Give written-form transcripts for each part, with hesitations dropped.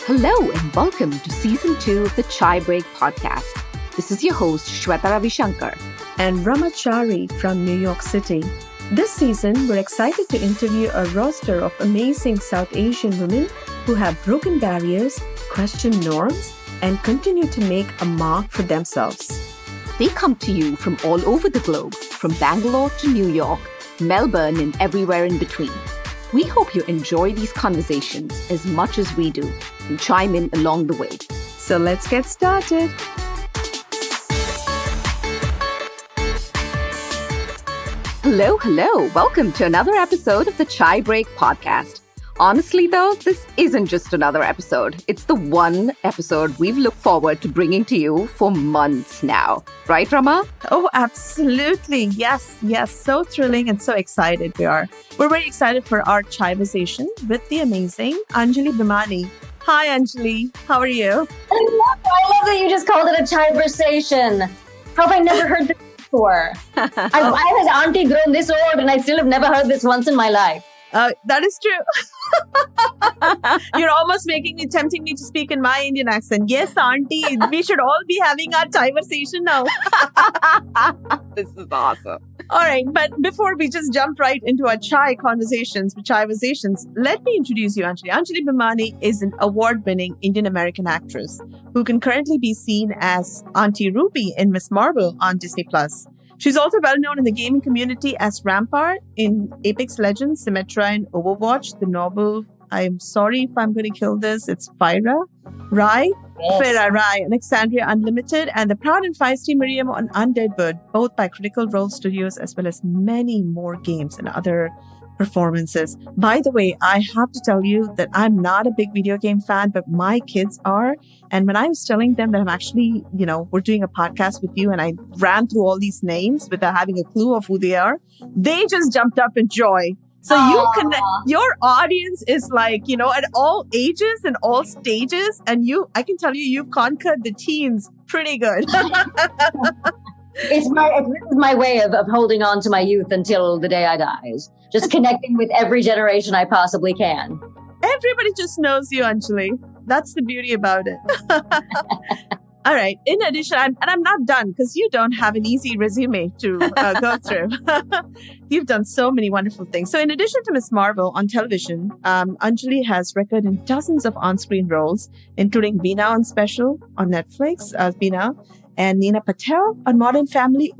Hello and welcome to Season 2 of the Chai Break podcast. This is your host, Shweta Ravishankar. And Ramachari from New York City. This season, we're excited to interview a roster of amazing South Asian women who have broken barriers, questioned norms, and continue to make a mark for themselves. They come to you from all over the globe, from Bangalore to New York, Melbourne, and everywhere in between. We hope you enjoy these conversations as much as we do and chime in along the way. So let's get started. Hello. Welcome to another episode of the Chai Break podcast. Honestly, though, this isn't just another episode. It's the one episode we've looked forward to bringing to you for months now. Right, Rama? Oh, absolutely. Yes. So thrilling and so excited we are. We're very excited for our Chai-versation with the amazing Anjali Bhimani. Hi, Anjali. How are you? I love that you just called it a Chai-versation. How have I never heard this before? I has auntie grown this old and I still have never heard this once in my life. That is true. You're almost tempting me to speak in my Indian accent. Yes, auntie, we should all be having our Chai-versation now. This is awesome. All right, but before we just jump right into our chai conversations, Chai-versations, let me introduce you, Anjali. Anjali Bhimani is an award-winning Indian-American actress who can currently be seen as Auntie Ruby in Miss Marvel on Disney+. She's also well known in the gaming community as Rampart in Apex Legends, Symmetra in Overwatch, the novel I'm Sorry If I'm Going to Kill This, it's Fira Rai, Alexandria Unlimited, and the proud and feisty Miriam on Undead Bird, both by Critical Role Studios, as well as many more games and other performances. By the way, I have to tell you that I'm not a big video game fan, but my kids are. And when I was telling them that I'm actually, we're doing a podcast with you and I ran through all these names without having a clue of who they are, they just jumped up in joy. So your audience is like, at all ages and all stages. And I can tell you've conquered the teens pretty good. This is my way of holding on to my youth until the day I die. Just connecting with every generation I possibly can. Everybody just knows you, Anjali. That's the beauty about it. All right. In addition, I'm not done because you don't have an easy resume to go through. You've done so many wonderful things. So in addition to Miss Marvel on television, Anjali has record in dozens of on-screen roles, including Veena on Special on Netflix, Veena, and Nina Patel on Modern Family,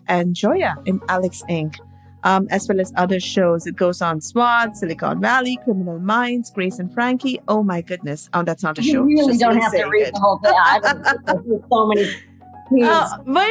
and Joya in Alex Inc., as well as other shows. It goes on SWAT, Silicon Valley, Criminal Minds, Grace and Frankie. Oh my goodness. Oh, that's not a show. You really don't have to read the whole thing. There's so many.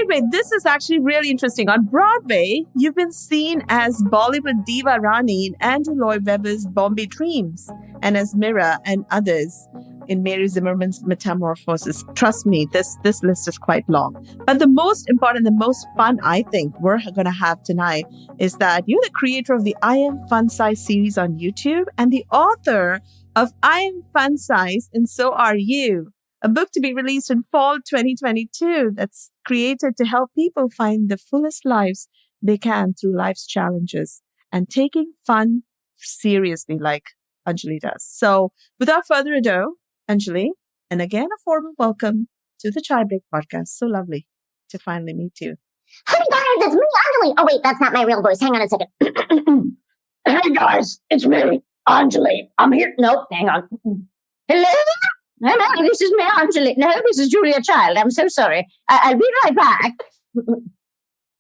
Wait. This is actually really interesting. On Broadway, you've been seen as Bollywood diva Rani in Andrew Lloyd Webber's Bombay Dreams and as Mira and others in Mary Zimmerman's Metamorphosis. Trust me, this list is quite long. But the most important, the most fun I think we're going to have tonight is that you're the creator of the I Am Fun Size series on YouTube and the author of I Am Fun Size and So Are You, a book to be released in fall 2022 that's created to help people find the fullest lives they can through life's challenges and taking fun seriously like Anjali does. So without further ado, Anjali, and again, a formal welcome to the Chai Break podcast. So lovely to finally meet you. Hey guys, it's me, Anjali. Oh wait, that's not my real voice. Hang on a second. Hey guys, it's me, Anjali. I'm here. Nope, hang on. Hello? Hello, this is me, Anjali. No, this is Julia Child. I'm so sorry. I'll be right back.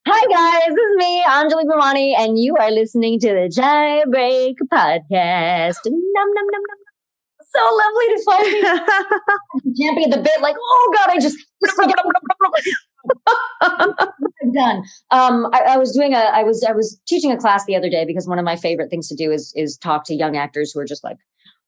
Hi guys, this is me, Anjali Bhimani, and you are listening to the Chai Break podcast. Num. So lovely to find you. Jumping at the bit like, oh God, I just I'm done. I was teaching a class the other day because one of my favorite things to do is talk to young actors who are just like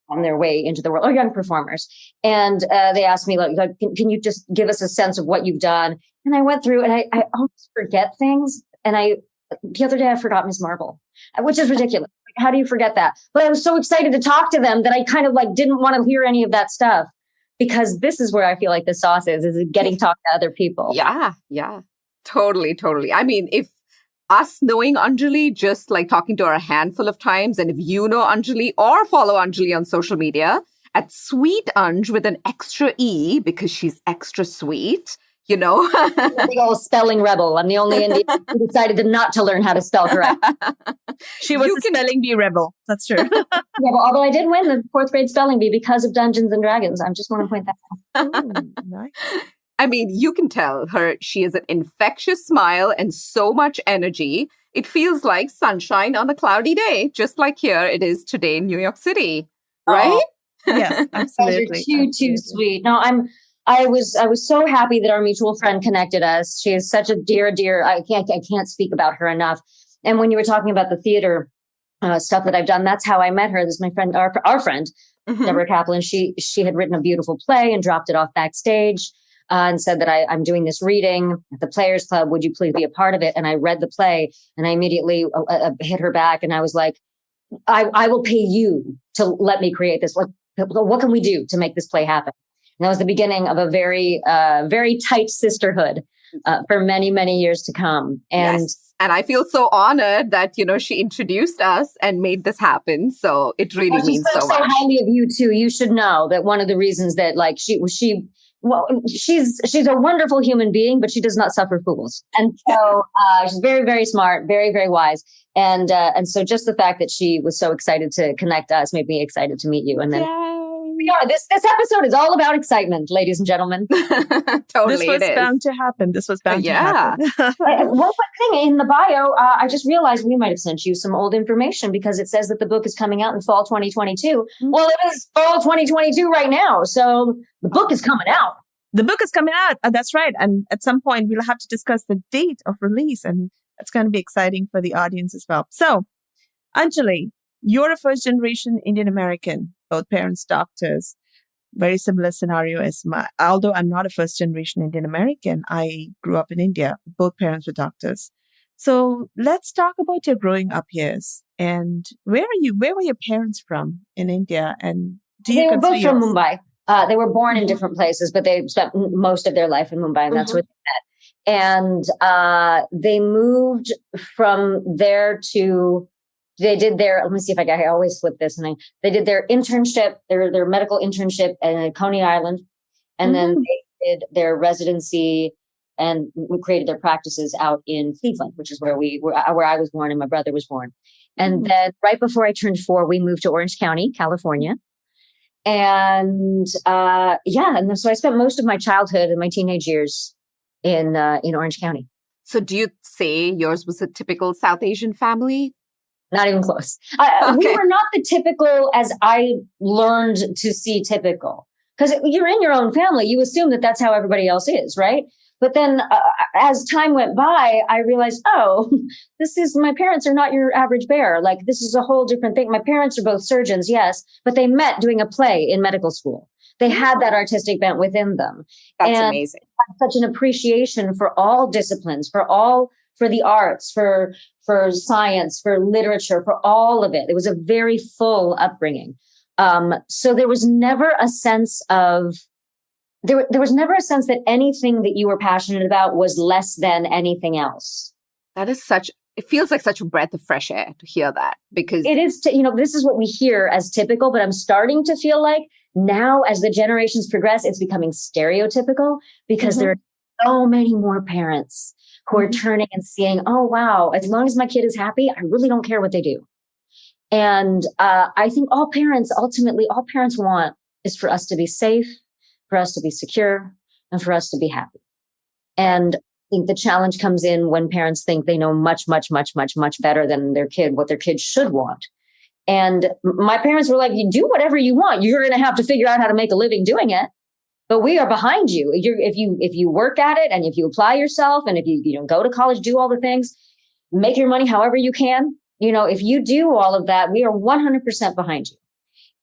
on their way into the world, or young performers. And they asked me, like, can you just give us a sense of what you've done? And I went through and I always forget things. And the other day I forgot Miss Marvel, which is ridiculous. How do you forget that? But I was so excited to talk to them that I kind of like didn't want to hear any of that stuff, because this is where I feel like the sauce is getting talked to other people. Yeah. Totally. I mean, if us knowing Anjali, just like talking to her a handful of times, and if you know Anjali or follow Anjali on social media, at Sweet Anj with an extra E because she's extra sweet, A big old spelling rebel. I'm the only Indian who decided not to learn how to spell correct. She was a spelling bee rebel. That's true. Although I did win the 4th grade spelling bee because of Dungeons and Dragons. I just want to point that out. Nice. I mean, you can tell her she has an infectious smile and so much energy. It feels like sunshine on a cloudy day, just like here it is today in New York City. Right? Oh, yes, absolutely. You're too sweet. No, I was so happy that our mutual friend connected us. She is such a dear. I can't speak about her enough. And when you were talking about the theater stuff that I've done, that's how I met her. This is my friend, our friend, Deborah Kaplan. She had written a beautiful play and dropped it off backstage and said that I'm doing this reading at the Players Club. Would you please be a part of it? And I read the play and I immediately hit her back. And I was like, I will pay you to let me create this. What can we do to make this play happen? And that was the beginning of a very, very tight sisterhood for many, many years to come. And yes. And I feel so honored that, she introduced us and made this happen. So it really means so much. So highly of you too. You should know that one of the reasons that she's a wonderful human being, but she does not suffer fools. And so she's very, very smart, very, very wise. And so just the fact that she was so excited to connect us made me excited to meet you. And then we are. This episode is all about excitement, ladies and gentlemen. Totally, this was bound to happen. This was bound to happen. One quick thing in the bio, I just realized we might have sent you some old information because it says that the book is coming out in fall 2022. Well, it is fall 2022 right now, so the book is coming out. The book is coming out. That's right. And at some point, we'll have to discuss the date of release, and it's going to be exciting for the audience as well. So, Anjali, you're a first-generation Indian American, both parents doctors. Very similar scenario as although I'm not a first-generation Indian American, I grew up in India. Both parents were doctors. So let's talk about your growing up years. And where were your parents from in India? And they were both from Mumbai. They were born in different places, but they spent most of their life in Mumbai, and that's where they met. And they moved from there to. They did let me see if I always flip this. And they did their internship, their medical internship at Coney Island. And then they did their residency and we created their practices out in Cleveland, which is where I was born and my brother was born. And then right before I turned 4, we moved to Orange County, California. And and then, so I spent most of my childhood and my teenage years in Orange County. So do you say yours was a typical South Asian family? Not even close. We were not the typical as I learned to see typical. Because you're in your own family, you assume that that's how everybody else is, right? But then as time went by, I realized, my parents are not your average bear. Like, this is a whole different thing. My parents are both surgeons, yes, but they met doing a play in medical school. They had that artistic bent within them. That's amazing. Such an appreciation for all disciplines, for the arts, for science, for literature, for all of it. It was a very full upbringing. So there was never a sense of, there was never a sense that anything that you were passionate about was less than anything else. That is it feels like such a breath of fresh air to hear that, because it is, this is what we hear as typical, but I'm starting to feel like now as the generations progress, it's becoming stereotypical because there are so many more parents who are turning and seeing, oh, wow, as long as my kid is happy, I really don't care what they do. And I think all parents want is for us to be safe, for us to be secure, and for us to be happy. And I think the challenge comes in when parents think they know much, much, much, much, much better than their kid, what their kid should want. And my parents were like, you do whatever you want. You're going to have to figure out how to make a living doing it. But we are behind you. If you work at it and if you apply yourself and if you go to college, do all the things, make your money however you can. If you do all of that, we are 100% behind you.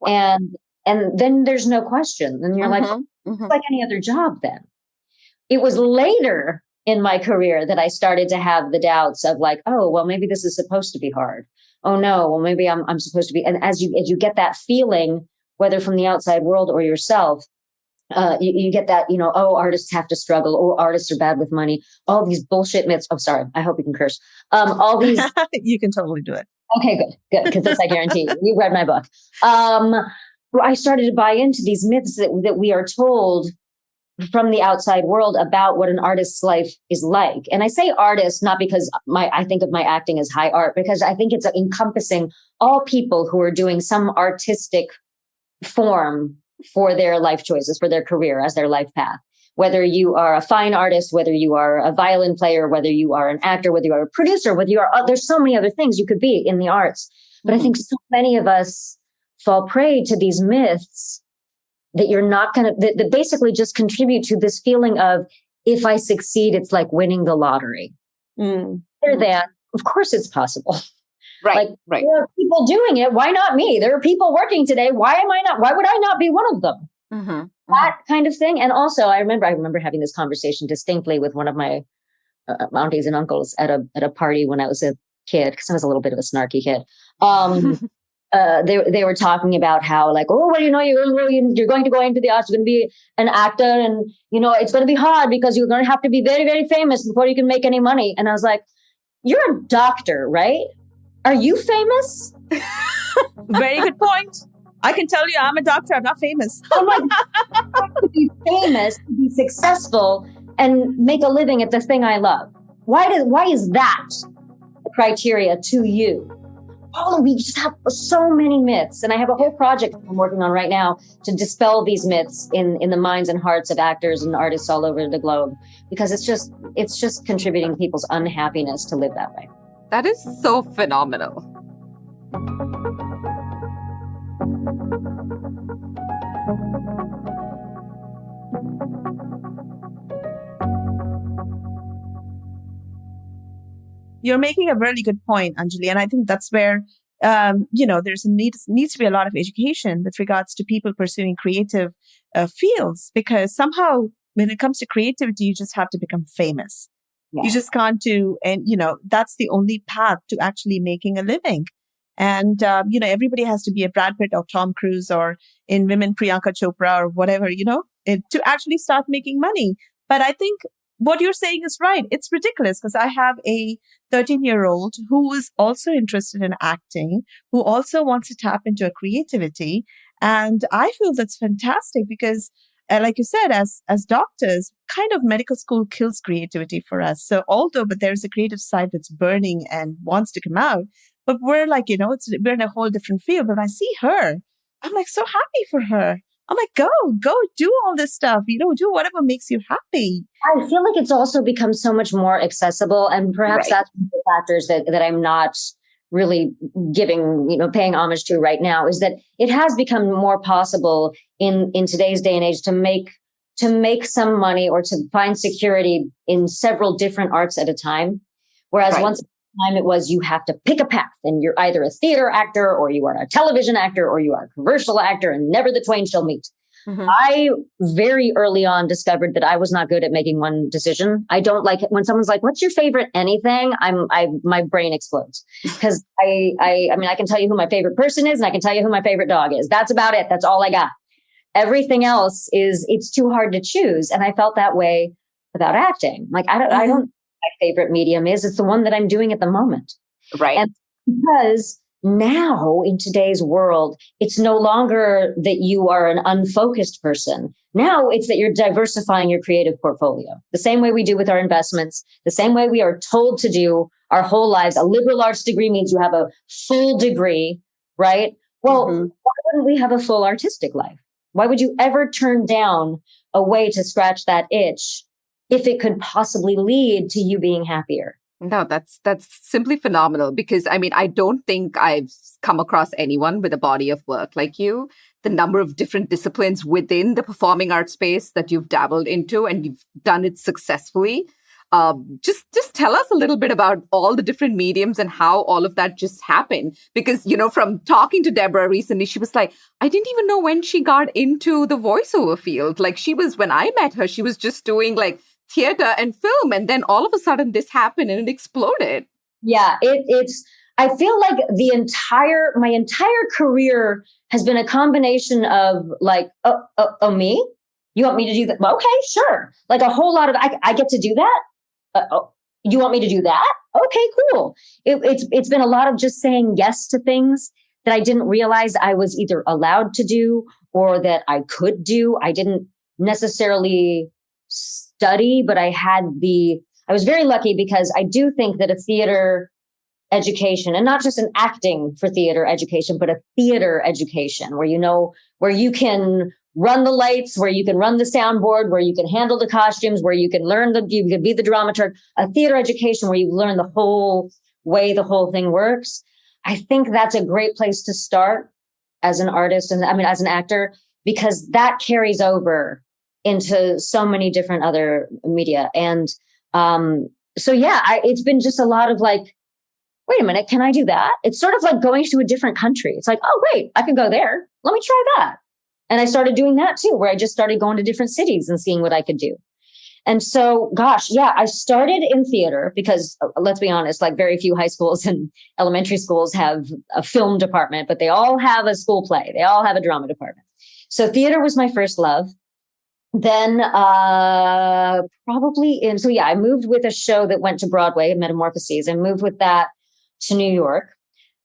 And then there's no question. And you're it's like any other job then. It was later in my career that I started to have the doubts of like, oh, well, maybe this is supposed to be hard. Oh, no, well, maybe I'm supposed to be. And as you get that feeling, whether from the outside world or yourself, you get that, artists have to struggle. Oh, artists are bad with money. All these bullshit myths. Oh, sorry. I hope you can curse. All these. You can totally do it. Okay, good. Because this I guarantee you read my book. I started to buy into these myths that we are told from the outside world about what an artist's life is like. And I say artist, not because I think of my acting as high art, because I think it's encompassing all people who are doing some artistic form for their life choices, for their career as their life path. Whether you are a fine artist, whether you are a violin player, whether you are an actor, whether you are a producer, whether you are, there's so many other things you could be in the arts. But I think so many of us fall prey to these myths that you're not going to, that basically just contribute to this feeling of, if I succeed, it's like winning the lottery. Rather than, of course it's possible. Right. There are people doing it. Why not me? There are people working today. Why would I not be one of them? That kind of thing. And also I remember having this conversation distinctly with one of my aunties and uncles at a party when I was a kid, because I was a little bit of a snarky kid. They were talking about how, like, oh, well, you're going to go into the arts, you're going to be an actor, and it's going to be hard because you're going to have to be very, very famous before you can make any money. And I was like, you're a doctor, right? Are you famous? Very good point. I can tell you, I'm a doctor. I'm not famous. I'm like, to be famous, to be successful, and make a living at the thing I love. Why is that the criteria to you? We just have so many myths, and I have a whole project I'm working on right now to dispel these myths in the minds and hearts of actors and artists all over the globe, because it's just contributing to people's unhappiness to live that way. That is so phenomenal. You're making a really good point, Anjali. And I think that's where, there's needs to be a lot of education with regards to people pursuing creative fields, because somehow when it comes to creativity, you just have to become famous. Yeah. You just can't that's the only path to actually making a living. And, everybody has to be a Brad Pitt or Tom Cruise, or in women, Priyanka Chopra or whatever, to actually start making money. But I think what you're saying is right. It's ridiculous, because I have a 13-year-old who is also interested in acting, who also wants to tap into a creativity. And I feel that's fantastic because, like you said, as doctors, kind of medical school kills creativity for us. So but there's a creative side that's burning and wants to come out, but we're like, we're in a whole different field. But when I see her, I'm like so happy for her. I'm like, go do all this stuff, do whatever makes you happy. I feel like it's also become so much more accessible. And perhaps that's one of the factors that I'm not really paying homage to right now, is that it has become more possible in today's day and age to make some money or to find security in several different arts at a time. Whereas once upon a time it was, you have to pick a path, and you're either a theater actor or you are a television actor or you are a commercial actor, and never the twain shall meet. I very early on discovered that I was not good at making one decision. I don't like it when someone's like, what's your favorite anything? My brain explodes, because I can tell you who my favorite person is, and I can tell you who my favorite dog is. That's about it. That's all I got. Everything else it's too hard to choose. And I felt that way about acting. Like, I don't know what my favorite medium is. It's the one that I'm doing at the moment. Right. And because now in today's world, it's no longer that you are an unfocused person. Now it's that you're diversifying your creative portfolio. The same way we do with our investments, the same way we are told to do our whole lives. A liberal arts degree means you have a full degree, right? Well, why wouldn't we have a full artistic life? Why would you ever turn down a way to scratch that itch if it could possibly lead to you being happier? No, that's simply phenomenal, because I don't think I've come across anyone with a body of work like you. The number of different disciplines within the performing arts space that you've dabbled into, and you've done it successfully. Just tell us a little bit about all the different mediums and how all of that just happened. Because, from talking to Deborah recently, she was like, I didn't even know when she got into the voiceover field. Like, when I met her, she was just doing like theater and film, and then all of a sudden this happened and it exploded. Yeah, I feel like my entire career has been a combination of like, me? You want me to do that? Okay, sure. Like a whole lot of, I get to do that? You want me to do that? Okay, cool. It's been a lot of just saying yes to things that I didn't realize I was either allowed to do or that I could do. I didn't necessarily study, but I was very lucky because I do think that a theater education, and not just an acting for theater education, but a theater education where you can run the lights, where you can run the soundboard, where you can handle the costumes, where you can you can be the dramaturg, a theater education where you learn the whole way the whole thing works. I think that's a great place to start as an artist, and as an actor, because that carries over into so many different other media. And it's been just a lot of like, wait a minute, can I do that? It's sort of like going to a different country. It's like, oh, wait, I can go there. Let me try that. And I started doing that too, where I just started going to different cities and seeing what I could do. And so, I started in theater because let's be honest, like very few high schools and elementary schools have a film department, but they all have a school play. They all have a drama department. So theater was my first love. Then I moved with a show that went to Broadway, Metamorphoses. I moved with that to New York,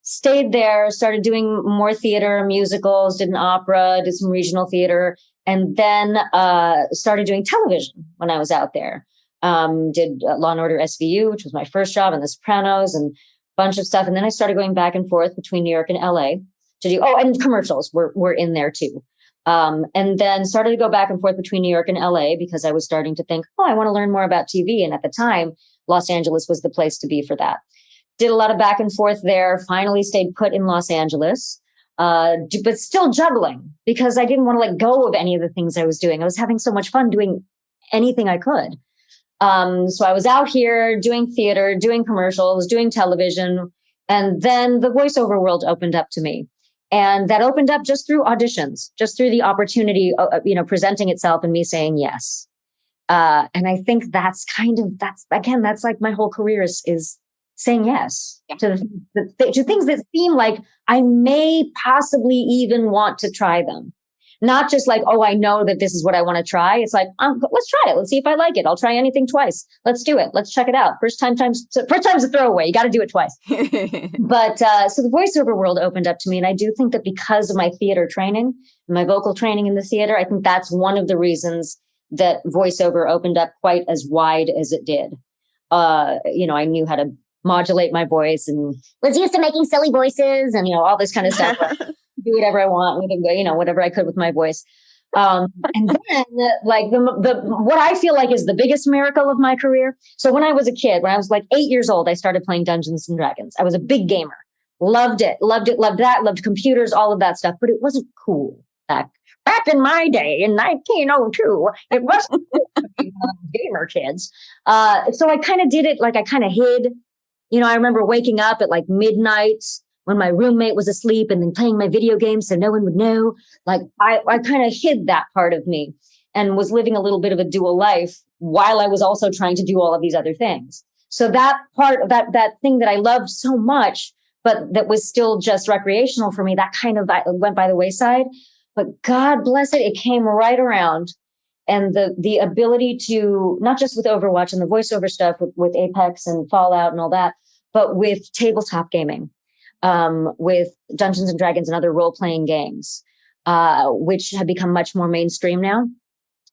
stayed there, started doing more theater, musicals, did an opera, did some regional theater, and then started doing television when I was out there. Did Law and Order SVU, which was my first job, and The Sopranos, and a bunch of stuff. And then I started going back and forth between New York and LA to do, and commercials were in there too. And then started to go back and forth between New York and LA because I was starting to think, I want to learn more about TV. And at the time, Los Angeles was the place to be for that. Did a lot of back and forth there, finally stayed put in Los Angeles, but still juggling because I didn't want to let go of any of the things I was doing. I was having so much fun doing anything I could. So I was out here doing theater, doing commercials, doing television, and then the voiceover world opened up to me. And that opened up just through auditions, just through the opportunity, presenting itself and me saying yes. And I think that's like my whole career is saying yes to things that seem like I may possibly even want to try them. Not just like, I know that this is what I want to try. It's like, let's try it. Let's see if I like it. I'll try anything twice. Let's do it. Let's check it out. First time's a throwaway. You got to do it twice. But so the voiceover world opened up to me. And I do think that because of my theater training, my vocal training in the theater, I think that's one of the reasons that voiceover opened up quite as wide as it did. I knew how to modulate my voice and Was used to making silly voices and all this kind of stuff. Do whatever I want with whatever I could with my voice. And then like the what I feel like is the biggest miracle of my career. So when I was a kid, when I was like 8 years old, I started playing Dungeons and Dragons. I was a big gamer. Loved it, loved that, loved computers, all of that stuff, but it wasn't cool back in my day in 1902. It wasn't gamer kids. So I kind of did it, like I kind of hid. I remember waking up at like midnight when my roommate was asleep and then playing my video games so no one would know. Like I kind of hid that part of me and was living a little bit of a dual life while I was also trying to do all of these other things. So that part of that thing that I loved so much, but that was still just recreational for me, that kind of went by the wayside. But God bless it, it came right around. And the ability to, not just with Overwatch and the voiceover stuff with Apex and Fallout and all that, but with tabletop gaming, with Dungeons and Dragons and other role-playing games, which have become much more mainstream now.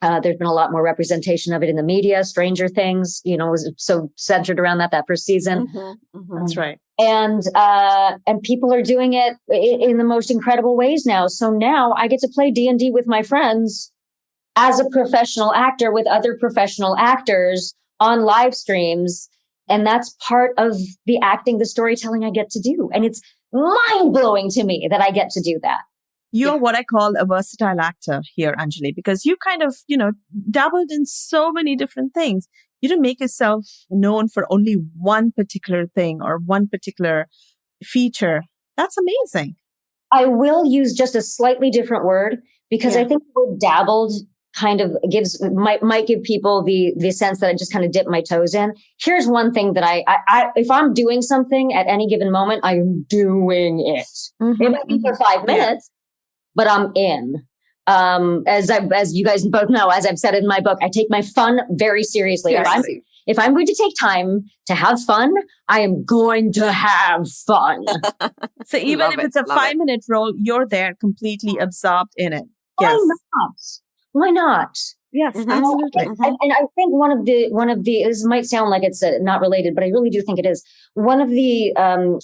There's been a lot more representation of it in the media. Stranger Things, was so centered around that first season. Mm-hmm, mm-hmm. That's right. And people are doing it in the most incredible ways now. So now I get to play D&D with my friends as a professional actor with other professional actors on live streams. And that's part of the acting, the storytelling I get to do. And it's mind blowing to me that I get to do that. You're what I call a versatile actor here, Anjali, because you kind of, dabbled in so many different things. You didn't make yourself known for only one particular thing or one particular feature. That's amazing. I will use just a slightly different word because I think the word dabbled kind of might give people the sense that I just kind of dip my toes in. Here's one thing that I if I'm doing something at any given moment, I'm doing it. Mm-hmm. It might be for 5 minutes, but I'm in. As you guys both know, as I've said in my book, I take my fun very seriously. if I'm going to take time to have fun, I am going to have fun. So even if it's a 5-minute role, you're there completely absorbed in it. Yes. Why not? Why not? Yes, absolutely. And I think one of the this might sound like it's not related, but I really do think it is. One of the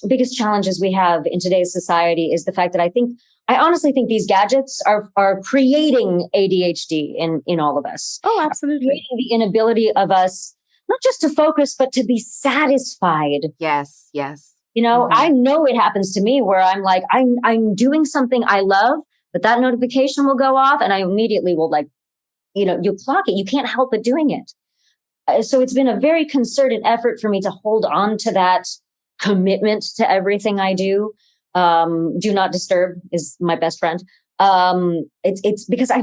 biggest challenges we have in today's society is the fact that I honestly think these gadgets are creating ADHD in all of us. Oh, absolutely. Creating the inability of us not just to focus, but to be satisfied. Yes. I know it happens to me where I'm like, I'm doing something I love, but that notification will go off and I immediately will you clock it. You can't help but doing it. So it's been a very concerted effort for me to hold on to that commitment to everything I do. Do not disturb is my best friend. It's because I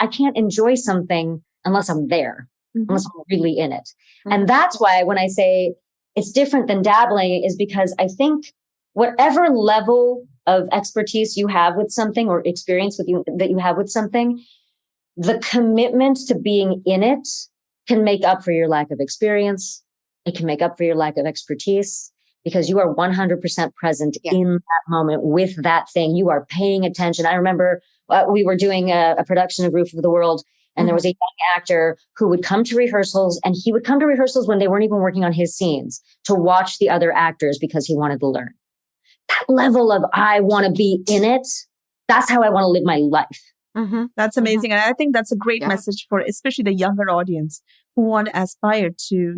can't enjoy something unless I'm there, unless I'm really in it. And that's why when I say it's different than dabbling is because I think whatever level of expertise you have with something or experience that you have with something, the commitment to being in it can make up for your lack of experience. It can make up for your lack of expertise because you are 100% present in that moment with that thing. You are paying attention. I remember we were doing a production of Roof of the World, and there was a young actor who would come to rehearsals, and he would come to rehearsals when they weren't even working on his scenes to watch the other actors because he wanted to learn. That level of I want to be in it, that's how I want to live my life. That's amazing. And I think that's a great message for especially the younger audience who want to aspire to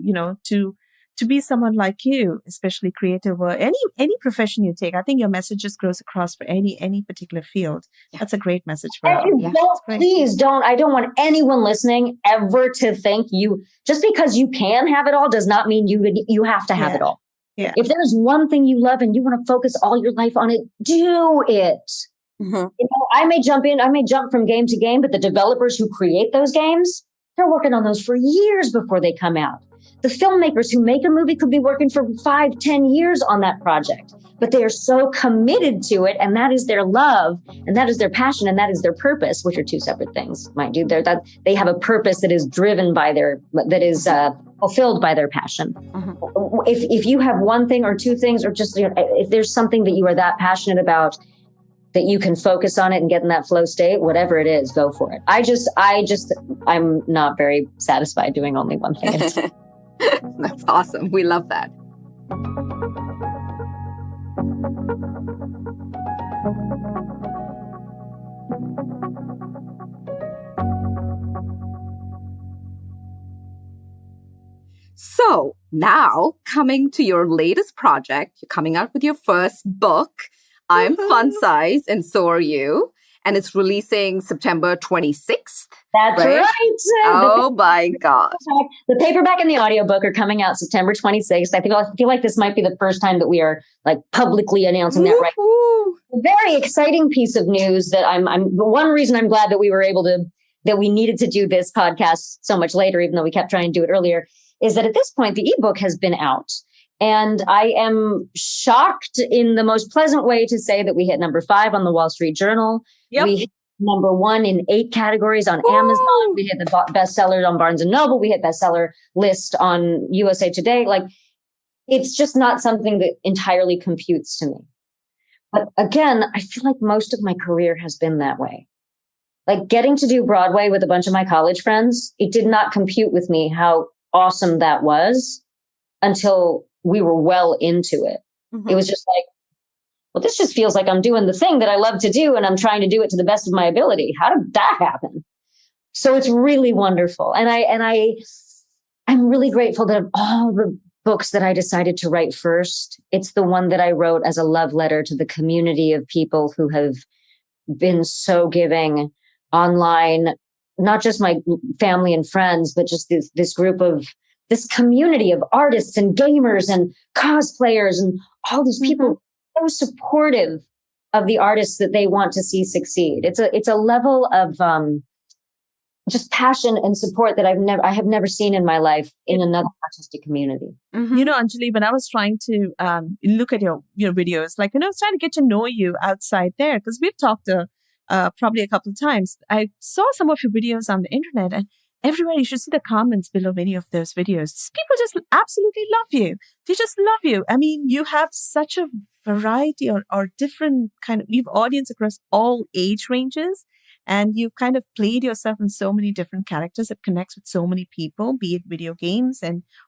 be someone like you, especially creative or any profession you take. I think your message just goes across for any particular field. That's a great message for all. Please don't. I don't want anyone listening ever to think just because you can have it all does not mean you have to have it all. Yeah. If there's one thing you love and you want to focus all your life on it, do it. I may jump from game to game, but the developers who create those games, they're working on those for years before they come out. The filmmakers who make a movie could be working for 5-10 years on that project, but they are so committed to it. And that is their love, and that is their passion, and that is their purpose, which are two separate things, mind you. They have a purpose that is driven by fulfilled by their passion. If you have one thing or two things, or just, if there's something that you are that passionate about, that you can focus on it and get in that flow state, whatever it is, go for it. I'm not very satisfied doing only one thing. That's awesome. We love that. So now coming to your latest project, you're coming out with your first book. I'm fun size and so are you. And it's releasing September 26th. That's right. Oh my God. The paperback and the audiobook are coming out September 26th. I feel like this might be the first time that we are like publicly announcing that right now. A very exciting piece of news that the one reason I'm glad that we needed to do this podcast so much later, even though we kept trying to do it earlier, is that at this point, the ebook has been out. And I am shocked in the most pleasant way to say that we hit number 5 on the Wall Street Journal. We hit number 1 in 8 categories on Amazon. We hit the bestseller on Barnes & Noble. We hit bestseller list on USA Today. Like, it's just not something that entirely computes to me. But again, I feel like most of my career has been that way. Like getting to do Broadway with a bunch of my college friends, it did not compute with me how awesome that was until we were well into it. It was just like, well, this just feels like I'm doing the thing that I love to do and I'm trying to do it to the best of my ability. How did that happen? So it's really wonderful. And I'm really grateful that of all the books that I decided to write first, it's the one that I wrote as a love letter to the community of people who have been so giving online, not just my family and friends, but just this group of this community of artists and gamers and cosplayers and all these people so supportive of the artists that they want to see succeed. It's a level of just passion and support that I have never seen in my life in another artistic community. Anjali, when I was trying to look at your videos, I was trying to get to know you outside there because we've talked probably a couple of times. I saw some of your videos on the internet, and everywhere. You should see the comments below many of those videos. People just absolutely love you. They just love you. I mean, you have such a variety or different kind of, you've audience across all age ranges. And you've kind of played yourself in so many different characters that connects with so many people, be it video games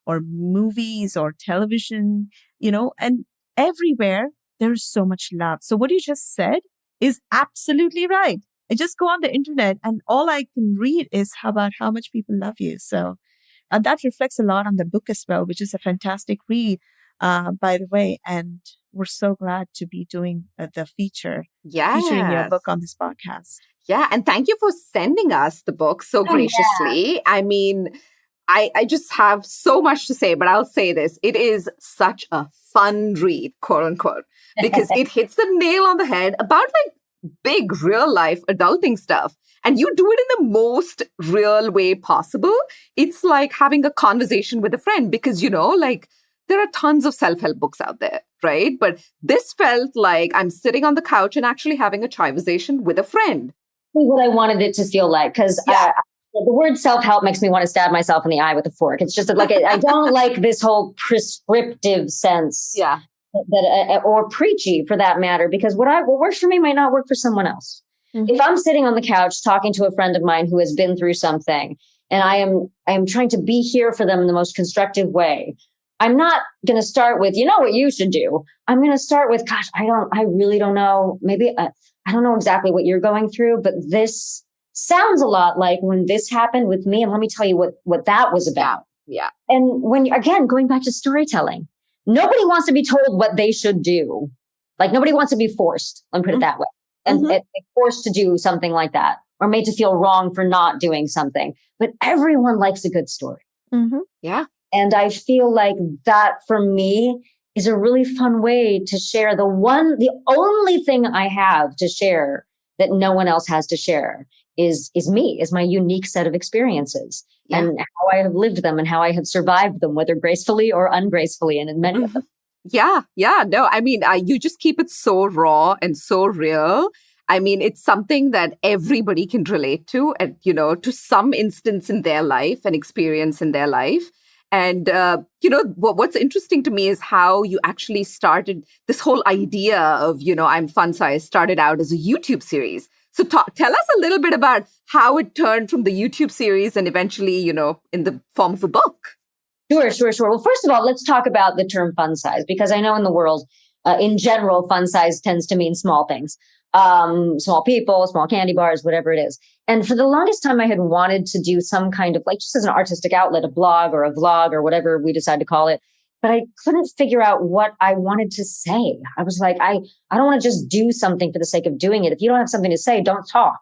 or movies or television, and everywhere there's so much love. So what you just said is absolutely right. I just go on the internet and all I can read is about how much people love you. So and that reflects a lot on the book as well, which is a fantastic read, by the way. And we're so glad to be doing the featuring your book on this podcast. Yeah. And thank you for sending us the book so graciously. Yeah. I mean, I just have so much to say, but I'll say this. It is such a fun read, quote unquote, because it hits the nail on the head about like big real life adulting stuff. And you do it in the most real way possible. It's like having a conversation with a friend because, like there are tons of self-help books out there, right? But this felt like I'm sitting on the couch and actually having a Chai-versation with a friend. What I wanted it to feel like, because the word self-help makes me want to stab myself in the eye with a fork. It's just like, I don't like this whole prescriptive sense. Yeah. Or preachy for that matter, because what works for me might not work for someone else. Mm-hmm. If I'm sitting on the couch talking to a friend of mine who has been through something and I am trying to be here for them in the most constructive way, I'm not going to start with, what you should do. I'm going to start with, gosh, I really don't know. Maybe I don't know exactly what you're going through, but this sounds a lot like when this happened with me. And let me tell you what that was about. Yeah. And again, going back to storytelling, nobody wants to be told what they should do. Like nobody wants to be forced. Let me put it that way. And forced to do something like that or made to feel wrong for not doing something. But everyone likes a good story. Mm-hmm. Yeah. And I feel like that for me is a really fun way to share the only thing I have to share that no one else has to share is my unique set of experiences and how I have lived them and how I have survived them, whether gracefully or ungracefully. And in many of them. Yeah. No, I mean, you just keep it so raw and so real. I mean, it's something that everybody can relate to, and, to some instance in their life and experience in their life. And, what's interesting to me is how you actually started this whole idea of, I'm Fun Size started out as a YouTube series. So tell us a little bit about how it turned from the YouTube series and eventually, in the form of a book. Sure. Well, first of all, let's talk about the term fun size, because I know in the world, in general, fun size tends to mean small things, small people, small candy bars, whatever it is. And for the longest time, I had wanted to do some kind of just as an artistic outlet, a blog or a vlog or whatever we decide to call it. But I couldn't figure out what I wanted to say. I was like, I don't want to just do something for the sake of doing it. If you don't have something to say, don't talk.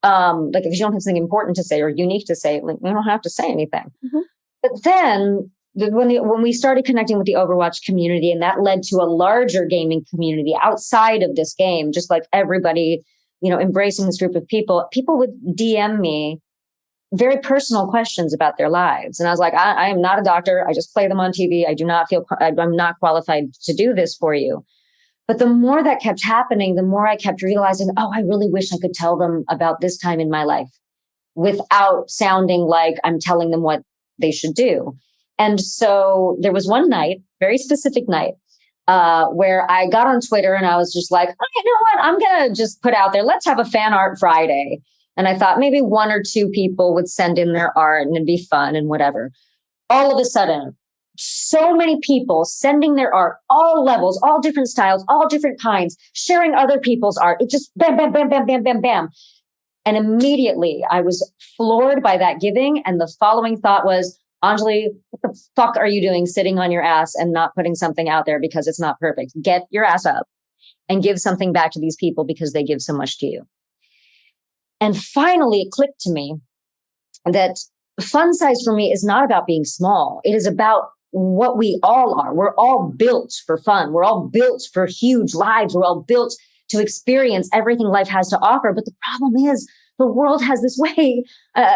If you don't have something important to say or unique to say, you don't have to say anything. Mm-hmm. But then when we started connecting with the Overwatch community, and that led to a larger gaming community outside of this game, just like everybody, embracing this group of people would DM me very personal questions about their lives. And I was like, I am not a doctor. I just play them on TV. I'm not qualified to do this for you. But the more that kept happening, the more I kept realizing, I really wish I could tell them about this time in my life without sounding like I'm telling them what they should do. And so there was one night, very specific night, where I got on Twitter and I was just like, you know what? I'm going to just put out there, let's have a fan art Friday. And I thought maybe one or two people would send in their art and it'd be fun and whatever. All of a sudden, so many people sending their art, all levels, all different styles, all different kinds, sharing other people's art. It just bam, bam, bam, bam, bam, bam, bam. And immediately I was floored by that giving. And the following thought was, Anjali, what the fuck are you doing sitting on your ass and not putting something out there because it's not perfect? Get your ass up and give something back to these people because they give so much to you. And finally, it clicked to me that fun size for me is not about being small. It is about what we all are. We're all built for fun. We're all built for huge lives. We're all built to experience everything life has to offer. But the problem is the world has this way,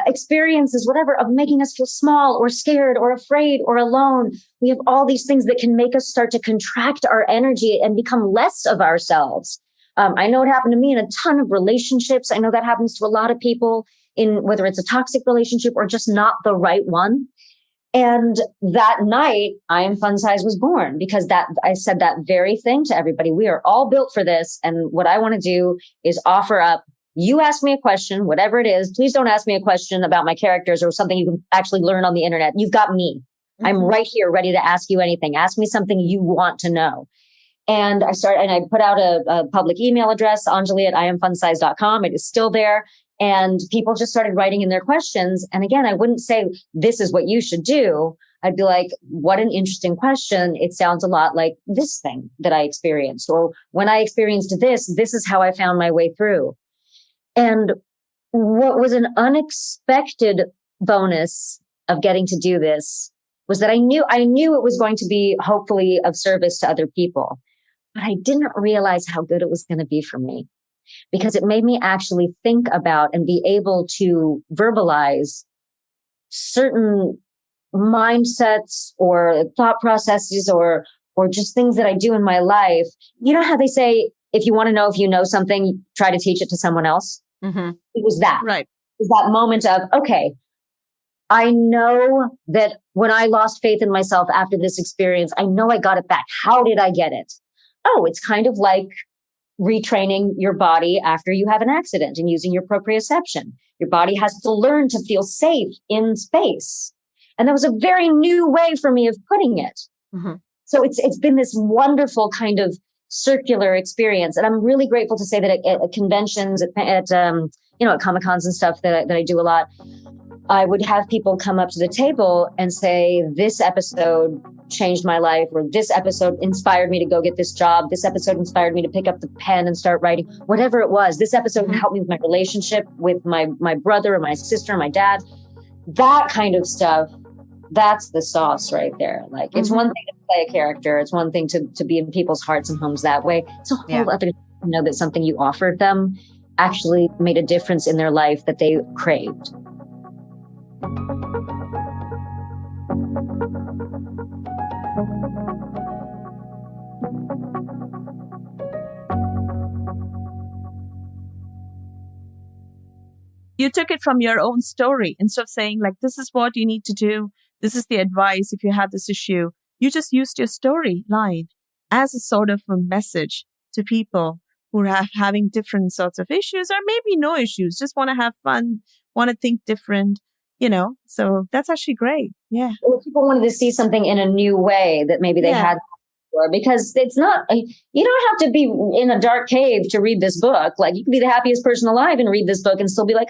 experiences, whatever, of making us feel small or scared or afraid or alone. We have all these things that can make us start to contract our energy and become less of ourselves. I know it happened to me in a ton of relationships. I know that happens to a lot of people. in whether it's a toxic relationship or just not the right one. And that night, I Am Fun Size was born because I said that very thing to everybody. We are all built for this. And what I want to do is offer up, you ask me a question, whatever it is. Please don't ask me a question about my characters or something you can actually learn on the internet. You've got me. Mm-hmm. I'm right here ready to ask you anything. Ask me something you want to know. And I put out a public email address, Anjali@IamFunsize.com. It is still there. And people just started writing in their questions. And again, I wouldn't say this is what you should do. I'd be like, what an interesting question. It sounds a lot like this thing that I experienced, or when I experienced this is how I found my way through. And what was an unexpected bonus of getting to do this was that I knew it was going to be hopefully of service to other people, but I didn't realize how good it was going to be for me, because it made me actually think about and be able to verbalize certain mindsets or thought processes or just things that I do in my life. You know how they say, if you want to know if you know something, try to teach it to someone else. Mm-hmm. It was that. Right. It was that moment of, okay, I know that when I lost faith in myself after this experience, I know I got it back. How did I get it? Oh, it's kind of like retraining your body after you have an accident and using your proprioception. Your body has to learn to feel safe in space. And that was a very new way for me of putting it. Mm-hmm. So it's been this wonderful kind of circular experience. And I'm really grateful to say that at conventions, at Comic-Cons and stuff that I do a lot, I would have people come up to the table and say, this episode changed my life, or this episode inspired me to go get this job. This episode inspired me to pick up the pen and start writing, whatever it was. This episode helped me with my relationship with my brother and my sister and my dad. That kind of stuff, that's the sauce right there. Like, it's one thing to play a character. It's one thing to be in people's hearts and homes that way. It's a whole other thing to know that something you offered them actually made a difference in their life that they craved. You took it from your own story instead of saying, like, this is what you need to do. This is the advice if you have this issue. You just used your storyline as a sort of a message to people who are having different sorts of issues, or maybe no issues, just want to have fun, want to think different, So that's actually great. Yeah. Well, people wanted to see something in a new way that maybe they had before, because it's not, you don't have to be in a dark cave to read this book. Like, you can be the happiest person alive and read this book and still be like,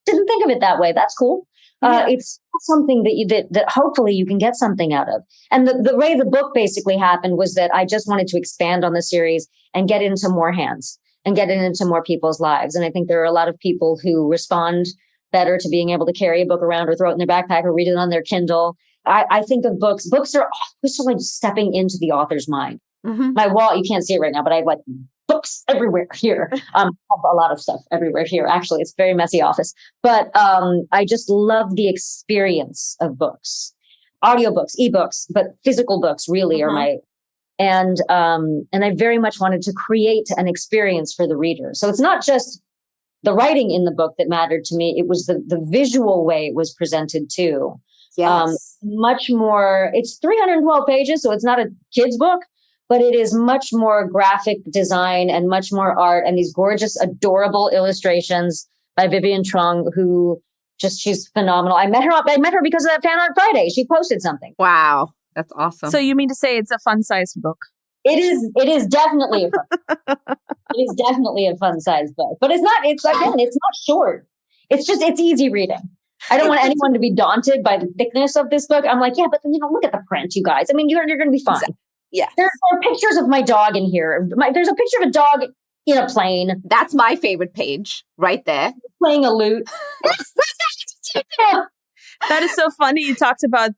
didn't think of it that way. That's cool. It's something that hopefully you can get something out of. And the way the book basically happened was that I just wanted to expand on the series and get into more hands and get it into more people's lives. And I think there are a lot of people who respond better to being able to carry a book around or throw it in their backpack or read it on their Kindle. I think of books. Books are like stepping into the author's mind. Mm-hmm. My wall, you can't see it right now, but I have like books everywhere here. I have a lot of stuff everywhere here. Actually, it's a very messy office, but I just love the experience of books, audiobooks, ebooks, but physical books really are my. And I very much wanted to create an experience for the reader. So it's not just the writing in the book that mattered to me. It was the visual way it was presented too. Yes. Much more, it's 312 pages, so it's not a kid's book, but it is much more graphic design and much more art and these gorgeous, adorable illustrations by Vivian Trung, who she's phenomenal. I met her because of that Fan Art Friday. She posted something. Wow. That's awesome. So you mean to say it's a fun-sized book? It is definitely a fun-sized book, but it's not short. It's easy reading. I don't want anyone to be daunted by the thickness of this book. I'm like, yeah, but look at the print, you guys. I mean, you're going to be fine. Yeah. There are pictures of my dog in here. There's a picture of a dog in a plane. That's my favorite page right there. Playing a lute. That is so funny. You talked about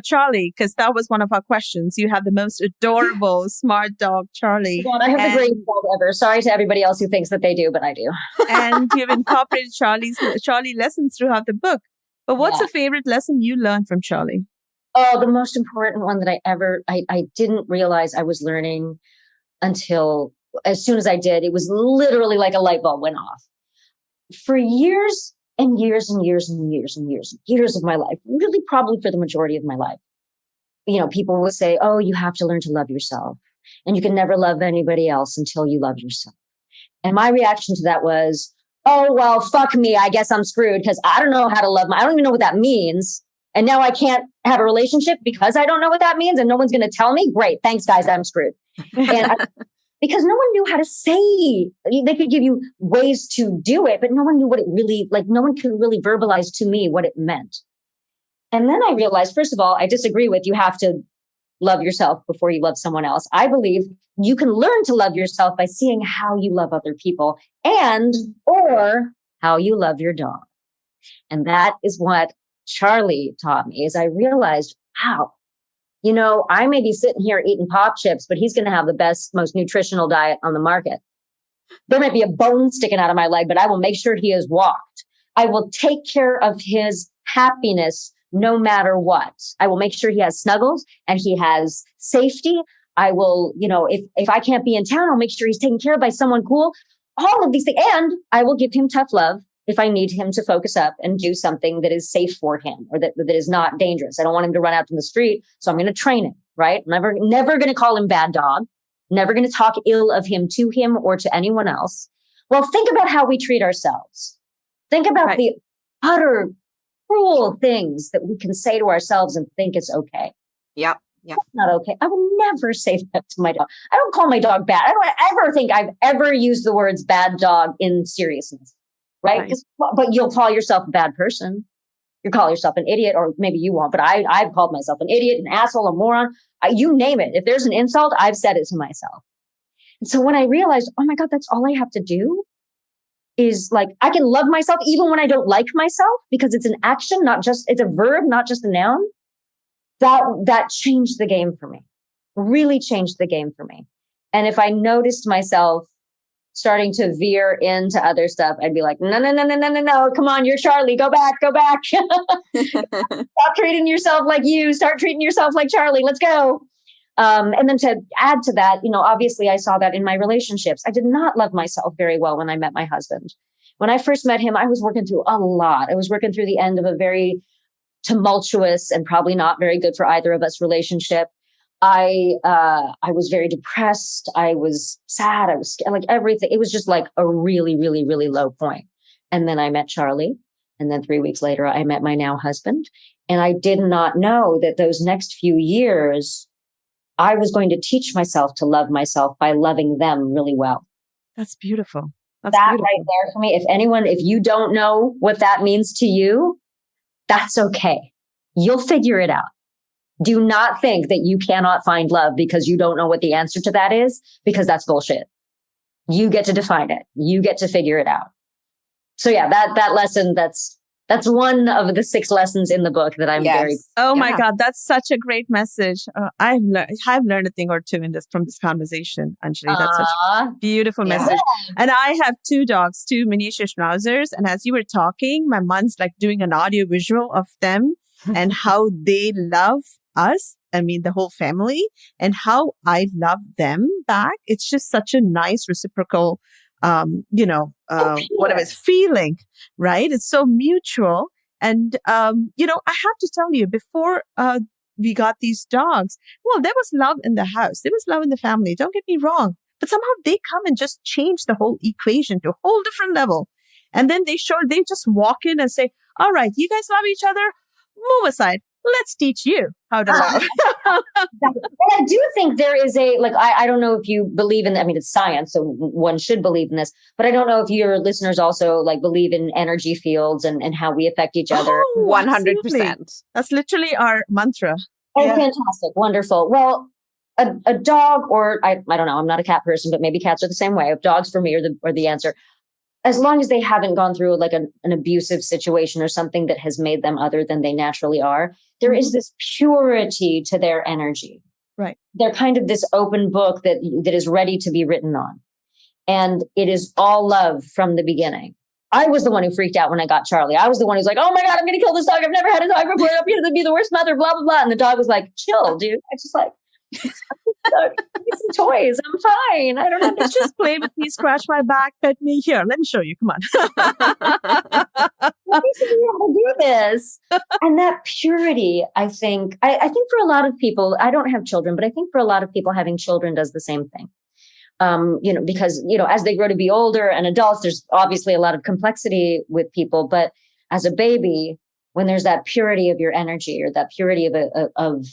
Charlie, because that was one of our questions. You have the most adorable, smart dog, Charlie. God, I have the greatest dog ever. Sorry to everybody else who thinks that they do, but I do. And you've incorporated Charlie lessons throughout the book. But what's a favorite lesson you learned from Charlie? Oh, the most important one that I didn't realize I was learning until as soon as I did. It was literally like a light bulb went off. For years, And years and years and years and years and years of my life, really probably for the majority of my life, people would say, oh, you have to learn to love yourself and you can never love anybody else until you love yourself. And my reaction to that was, oh, well, fuck me. I guess I'm screwed because I don't know how to love I don't even know what that means. And now I can't have a relationship because I don't know what that means and no one's going to tell me. Great. Thanks, guys. I'm screwed. Because no one knew how to say. They could give you ways to do it, but no one knew what it really, no one could really verbalize to me what it meant. And then I realized, first of all, I disagree with you have to love yourself before you love someone else. I believe you can learn to love yourself by seeing how you love other people or how you love your dog. And that is what Charlie taught me, is I realized, wow, I may be sitting here eating pop chips, but he's going to have the best, most nutritional diet on the market. There might be a bone sticking out of my leg, but I will make sure he is walked. I will take care of his happiness no matter what. I will make sure he has snuggles and he has safety. I will, if I can't be in town, I'll make sure he's taken care of by someone cool. All of these things. And I will give him tough love if I need him to focus up and do something that is safe for him or that is not dangerous. I don't want him to run out in the street. So I'm going to train him, right? Never going to call him bad dog. Never going to talk ill of him to him or to anyone else. Well, think about how we treat ourselves. Think about the utter cruel things that we can say to ourselves and think it's okay. Yeah. That's not okay. I will never say that to my dog. I don't call my dog bad. I don't ever think I've ever used the words bad dog in seriousness. Right? But you'll call yourself a bad person. You call yourself an idiot, or maybe you won't, but I've called myself an idiot, an asshole, a moron. You name it. If there's an insult, I've said it to myself. And so when I realized, oh my God, that's all I have to do is I can love myself even when I don't like myself because it's an action, it's a verb, not just a noun. That changed the game for me, really changed the game for me. And if I noticed myself starting to veer into other stuff, I'd be like, no, come on, you're Charlie, go back. Stop treating yourself like you, start treating yourself like Charlie, let's go. And then to add to that, obviously I saw that in my relationships. I did not love myself very well when I met my husband. When I first met him, I was working through a lot. I was working through the end of a very tumultuous and probably not very good for either of us relationship. I was very depressed. I was sad. I was everything. It was just a really, really, really low point. And then I met Charlie. And then 3 weeks later, I met my now husband. And I did not know that those next few years, I was going to teach myself to love myself by loving them really well. That's beautiful. Right there for me. If you don't know what that means to you, that's okay. You'll figure it out. Do not think that you cannot find love because you don't know what the answer to that is, because that's bullshit. You get to define it. You get to figure it out. So yeah, that lesson, that's one of the 6 lessons in the book that I'm very. Oh my God, that's such a great message. I've learned a thing or two from this conversation, Anjali. That's such a beautiful message. And I have 2 dogs, 2 miniature schnauzers. And as you were talking, my mind's doing an audio visual of them and how they love us. I mean, the whole family, and how I love them back. It's just such a nice reciprocal whatever it's feeling, right? It's so mutual. And, I have to tell you, before we got these dogs, well, there was love in the house. There was love in the family. Don't get me wrong. But somehow they come and just change the whole equation to a whole different level. And then they just walk in and say, all right, you guys love each other. Move aside. Let's teach you how to love. I do think there is I don't know if you believe in, it's science, so one should believe in this, but I don't know if your listeners also believe in energy fields and how we affect each other. 100%. That's literally our mantra. Oh, yeah. Fantastic. Wonderful. Well, a dog, or I don't know, I'm not a cat person, but maybe cats are the same way. If dogs for me are the answer. As long as they haven't gone through an abusive situation or something that has made them other than they naturally are, there is this purity to their energy. Right. They're kind of this open book that is ready to be written on. And it is all love from the beginning. I was the one who freaked out when I got Charlie. I was the one who's like, oh my God, I'm going to kill this dog. I've never had a dog before. I'm going to be the worst mother, blah, blah, blah. And the dog was like, chill, dude. I just give me some toys. I'm fine. I don't know. Just play with me, scratch my back, pet me. Here, let me show you. Come on. how to do this. And that purity, I think for a lot of people, I don't have children, but I think for a lot of people, having children does the same thing. Because, as they grow to be older and adults, there's obviously a lot of complexity with people. But as a baby, when there's that purity of your energy or that purity of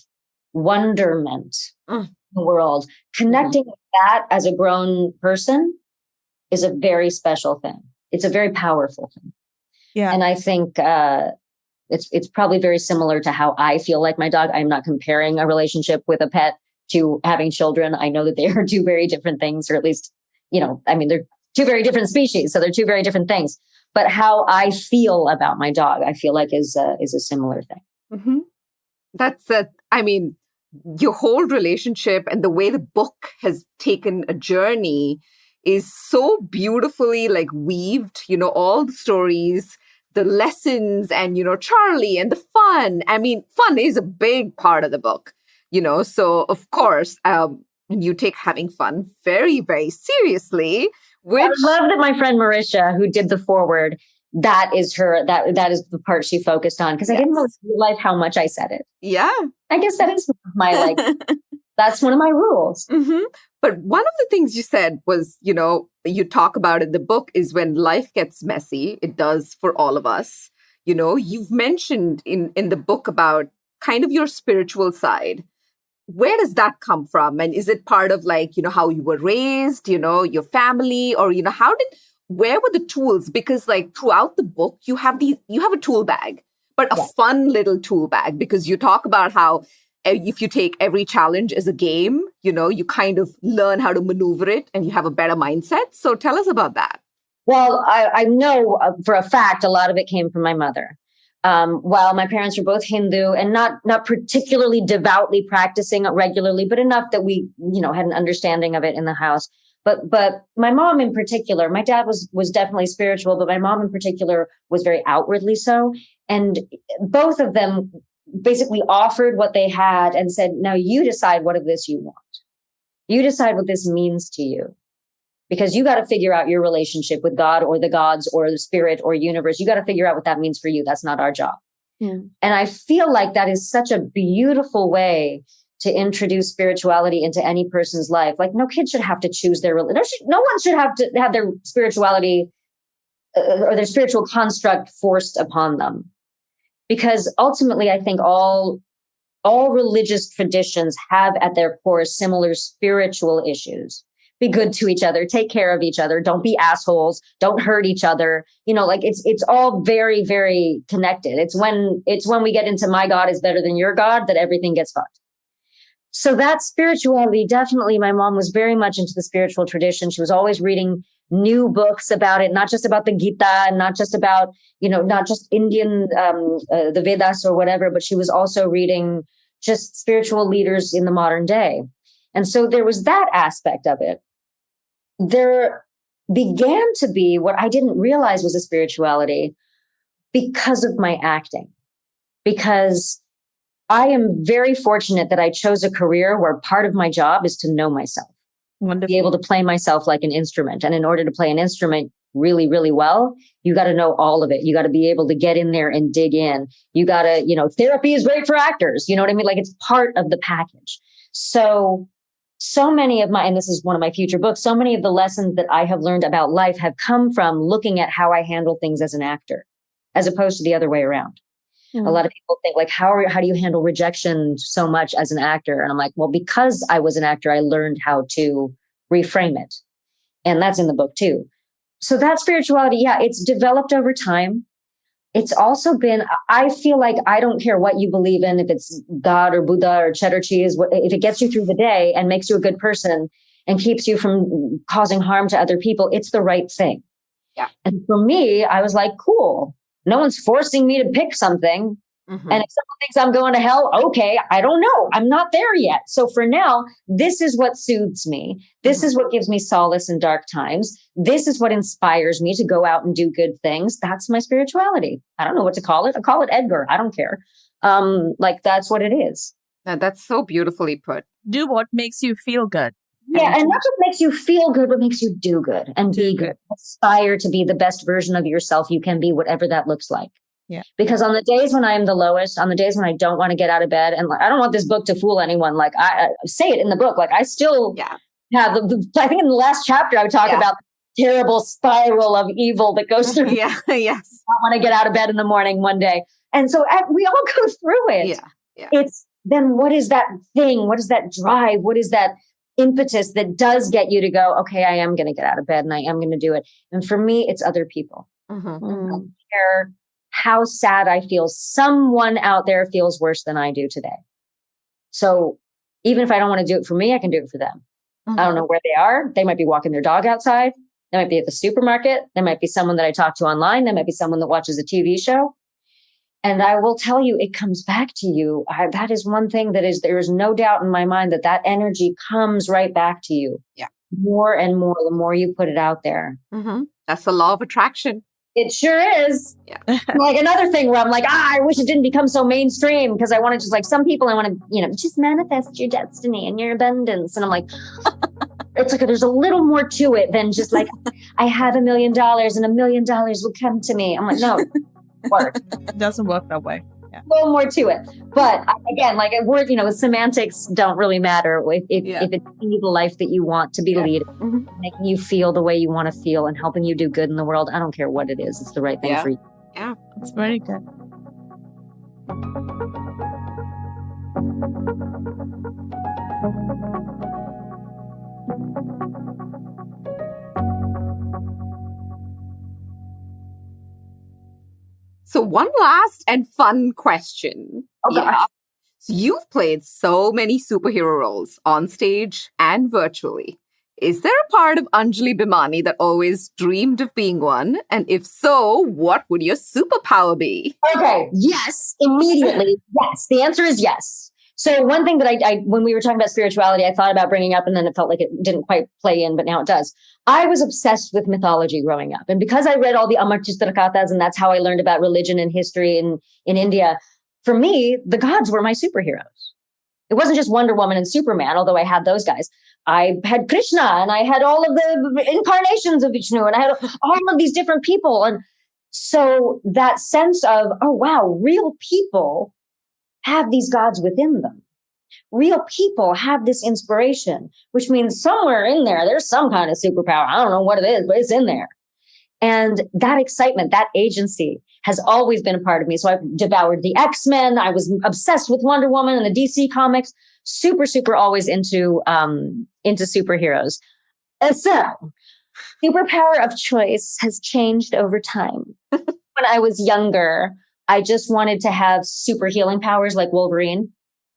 wonderment in the world, connecting with that as a grown person is a very special thing. It's a very powerful thing. Yeah. And I think it's probably very similar to how I feel like my dog. I'm not comparing a relationship with a pet to having children. I know that they are two very different things, or at least, they're two very different species. So they're two very different things. But how I feel about my dog, I feel like is a similar thing. Mm-hmm. That's your whole relationship and the way the book has taken a journey is so beautifully weaved, all the stories, the lessons, and, Charlie and the fun. Fun is a big part of the book, so of course, you take having fun very, very seriously. Which I love that my friend Marisha, who did the foreword, that is that is the part she focused on, because I didn't really realize how much I said it. Yeah. I guess that is my that's one of my rules. Mm-hmm. But one of the things you said was, you talk about in the book is when life gets messy, it does for all of us. You've mentioned in the book about kind of your spiritual side. Where does that come from? And is it part of how you were raised, your family, or, where were the tools? Because throughout the book, you have a tool bag, but a fun little tool bag, because you talk about how if you take every challenge as a game, you kind of learn how to maneuver it and you have a better mindset. So tell us about that. Well, I know for a fact, a lot of it came from my mother. While my parents were both Hindu and not particularly devoutly practicing regularly, but enough that we, had an understanding of it in the house. But my mom in particular, my dad was definitely spiritual, but my mom in particular was very outwardly so. And both of them basically offered what they had and said, now you decide what of this you want. You decide what this means to you. Because you got to figure out your relationship with God or the gods or the spirit or universe. You got to figure out what that means for you. That's not our job. Yeah. And I feel like that is such a beautiful way to introduce spirituality into any person's life. No kid should have to choose their religion. No one should have to have their spirituality or their spiritual construct forced upon them. Because ultimately, I think all religious traditions have at their core similar spiritual issues. Be good to each other, take care of each other, don't be assholes, don't hurt each other. It's all very, very connected. It's when we get into my God is better than your God that everything gets fucked. So that spirituality, definitely my mom was very much into the spiritual tradition. She was always reading new books about it, not just about the Gita and not just about, not just Indian, the Vedas or whatever, but she was also reading just spiritual leaders in the modern day. And so there was that aspect of it. There began to be what I didn't realize was a spirituality because of my acting. Because I am very fortunate that I chose a career where part of my job is to know myself. Wonderful. Be able to play myself like an instrument. And in order to play an instrument really, really well, you got to know all of it. You got to be able to get in there and dig in. You got to, therapy is great for actors. You know what I mean? It's part of the package. So many of and this is one of my future books, so many of the lessons that I have learned about life have come from looking at how I handle things as an actor, as opposed to the other way around. Mm-hmm. A lot of people think how do you handle rejection so much as an actor? And I'm like, well, because I was an actor, I learned how to reframe it. And that's in the book too. So that spirituality, it's developed over time. It's also been, I feel like I don't care what you believe in, if it's God or Buddha or cheddar cheese, if it gets you through the day and makes you a good person and keeps you from causing harm to other people, it's the right thing. Yeah. And for me, I was like, cool. No one's forcing me to pick something. Mm-hmm. And if someone thinks I'm going to hell, okay, I don't know. I'm not there yet. So for now, this is what soothes me. This is what gives me solace in dark times. This is what inspires me to go out and do good things. That's my spirituality. I don't know what to call it. I call it Edgar. I don't care. That's what it is. That's so beautifully put. Do what makes you feel good. Yeah, and not just makes you feel good, but makes you do good and be good. Aspire to be the best version of yourself you can be, whatever that looks like. Yeah. Because on the days when I am the lowest, on the days when I don't want to get out of bed, and I don't want this book to fool anyone. Like I say it in the book, like I still have I think in the last chapter I would talk about the terrible spiral of evil that goes through. Yes. I want to get out of bed in the morning one day. And so we all go through it. Yeah. It's then what is that thing? What is that drive? What is that impetus that does get you to go, okay, I am going to get out of bed and I am going to do it. And for me, it's other people. I don't care how sad I feel. Someone out there feels worse than I do today. So even if I don't want to do it for me, I can do it for them. I don't know where they are. They might be walking their dog outside. They might be at the supermarket. There might be someone that I talk to online. There might be someone that watches a TV show. And I will tell you, it comes back to you. That is one thing there is no doubt in my mind that energy comes right back to you. Yeah. More and more, the more you put it out there. That's the law of attraction. It sure is. Yeah. Like another thing where I'm like, I wish it didn't become so mainstream because I want to just like some people I want to, just manifest your destiny and your abundance. And I'm like, it's like there's a little more to it than just like, I have $1 million and $1 million will come to me. I'm like, no. It doesn't work that way. A little more to it. But again, like a word, semantics don't really matter if it's the life that you want to be leading, making you feel the way you want to feel and helping you do good in the world. I don't care what it is. It's the right thing for you. Yeah, it's very good. So one last and fun question. So you've played so many superhero roles on stage and virtually. Is there a part of Anjali Bhimani that always dreamed of being one? And if so, what would your superpower be? Okay. Yes. Immediately. Yes. The answer is yes. So one thing that I when we were talking about spirituality, I thought about bringing up and then it felt like it didn't quite play in, but now it does. I was obsessed with mythology growing up. And because I read all the Amar Chitrakathas and that's how I learned about religion and history in India, for me, the gods were my superheroes. It wasn't just Wonder Woman and Superman, although I had those guys. I had Krishna and I had all of the incarnations of Vishnu and I had all of these different people. And so that sense of, oh, wow, real people have these gods within them. Real people have this inspiration, which means somewhere in there, there's some kind of superpower. I don't know what it is, but it's in there. And that excitement, that agency has always been a part of me. So I've devoured the X-Men. I was obsessed with Wonder Woman and the DC comics. Super, super always into superheroes. So superpower of choice has changed over time. When I was younger, I just wanted to have super healing powers like Wolverine